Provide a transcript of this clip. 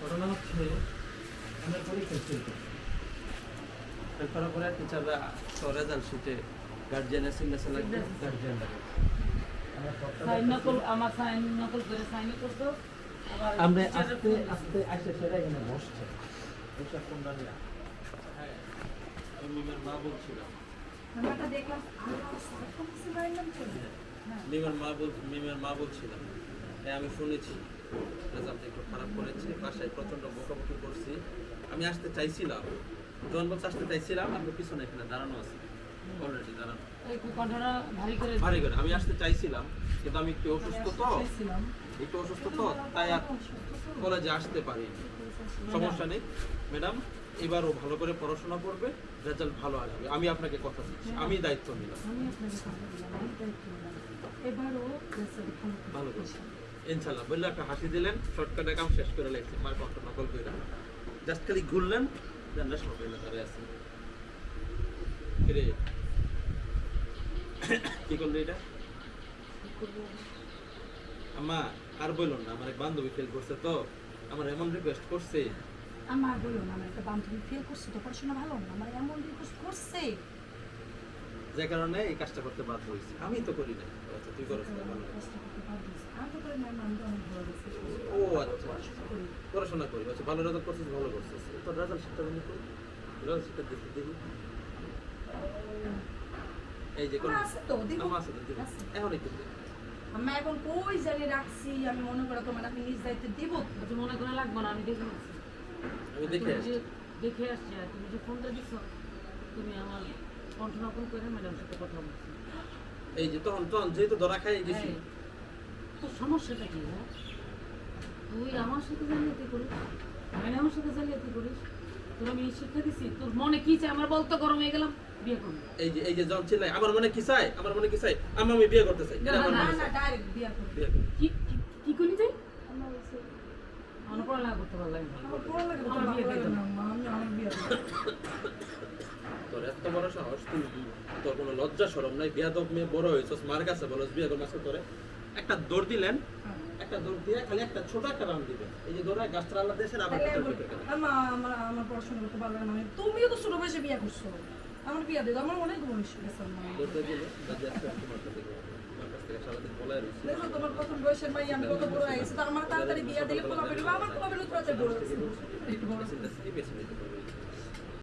ঘটনা হচ্ছে আমরা পরীক্ষা ফেল করার পরে টিচাররা রেজাল্ট শিটে গার্জিয়ানের সিগনেচার লাগবে, গার্জিয়ান লাগবে। আমরা আস্তে আস্তে আসে সেটা এখানে বসছে। এইসব তোমরা নিয়ে হ্যাঁ আমি মিমের মা বলছিলাম। মিমের মা বলছিলাম আমি শুনেছি রেজাল্ট একটু খারাপ করেছে, বাসায় প্রচন্ড বকাবকি করছি। আমি আসতে চাইছিলাম, যখন বলছে আসতে চাইছিলাম, আমি পিছনে এখানে দাঁড়ানো আছি, অলরেডি দাঁড়ানো ভারী করে। আমি আসতে চাইছিলাম কিন্তু আমি একটু অসুস্থ তো তাই আর কলেজে আসতে পারি। সমস্যা নেই ম্যাডাম, এবারও ভালো করে পড়াশোনা করবে, রেজাল্ট ভালো আসবে, আমি আপনাকে কথা দিচ্ছি, আমি দায়িত্ব নিলাম। ভালো করছি ইনশাল্লাহ বললে একটা হাসি দিলেন, শর্টকাটে কাম শেষ করে লাগছে। মার কষ্ট নকল করে জাস্ট খালি ঘুরলেন, জানলা সব হইলে ধরে আছে। কি করলো এটা আম্মা? আর বলুন না, আমার এক বান্ধবী ফেল করছে তো, আমার এমন রিকোয়েস্ট করছে। আমার বলুন না, আমার একটা বান্ধবী ফেল করছে তো, পড়াশোনা ভালো না, আমার এমন রিকোয়েস্ট করছে যে কারণে এই কাজটা করতে বাধ্য হয়েছি। আমি তো করি না। আচ্ছা তুই করছ না, ভালো। ও আচ্ছা পড়াশোনা করি, আচ্ছা ভালো রেজাল্ট করছিস, ভালো করছিস। তোর রেজাল্ট শিটটা বন্ধ করি, রেজাল্ট শিটটা দেখি দেখি। এই যে কোন আছে তো দেখো, আমার আছে দেখি এখন একটু আমি এখন কই জানি রাখছি, আমি মনে করে তোমার আমি নিজ দায়িত্বে দিব। আচ্ছা মনে করা লাগবে না, আমি দেখে নিচ্ছি, আমি দেখে আসছি। দেখে আসছি। আর তুমি যে ফোনটা দিচ্ছ, তুমি আমার কন্ট্রোল করে ম্যাডামের সাথে কথা বলছি। এই যে তখন যেহেতু ধরা খাই গেছি। তোর সমস্যাটা কি? হ্যাঁ তুই আমার সাথে জালিয়াতি করিস, ম্যাডামের সাথে জালিয়াতি করিস। তোর আমি শিক্ষা দিচ্ছি, তোর মনে কি চাই আমার বলতো, গরম হয়ে গেলাম, বিয়ে করবো। এই যে জন চিল্লাই আমার মনে কি চাই, আমার মনে কি চাই, আমি বিয়ে করতে চাই। না ডাইরেক্ট বিয়া করব। কি কি করলি তুই? আমার পড়ালেখা করতে ভালো লাগে না, আমার পড়া লাগে, আমার বিয়ে দিতে না। আমি বিয়া করব। তোর এত বড় সাহস, তুই তোর কোনো লজ্জা শরম নাই? বেয়াদব মেয়ে বড় হয়েছিস, মার কাছে বলস বিয়ে করবো আজকে। তোরে একটা দৌড় দিলেন, একটা দৌড় দিয়ে খালি একটা ছোট একটা রাউন্ড দিবেন। এই যে দৌড়ায় গাছটা আল্লাহ দেশের আবার আমার পড়াশোনা করতে ভালো লাগে না। তুমিও তো ছোট বয়সে বিয়া করছো, আমার বিয়া দিও, আমার অনেক বয়স হয়ে গেছে। বলতে গেলে দাদি আজকে তোমার কাছে আমার কাছ থেকে সারাদিন বলায় রয়েছে। দেখো তোমার প্রথম বয়সের মাই আমি কত বড় হয়ে গেছি, তো আমার তাড়াতাড়ি বিয়া দিলে পোলা বেরোবে, আমার পোলা বেরোবে তাড়াতাড়ি বড় হচ্ছে। বেছে নিতে পারবে।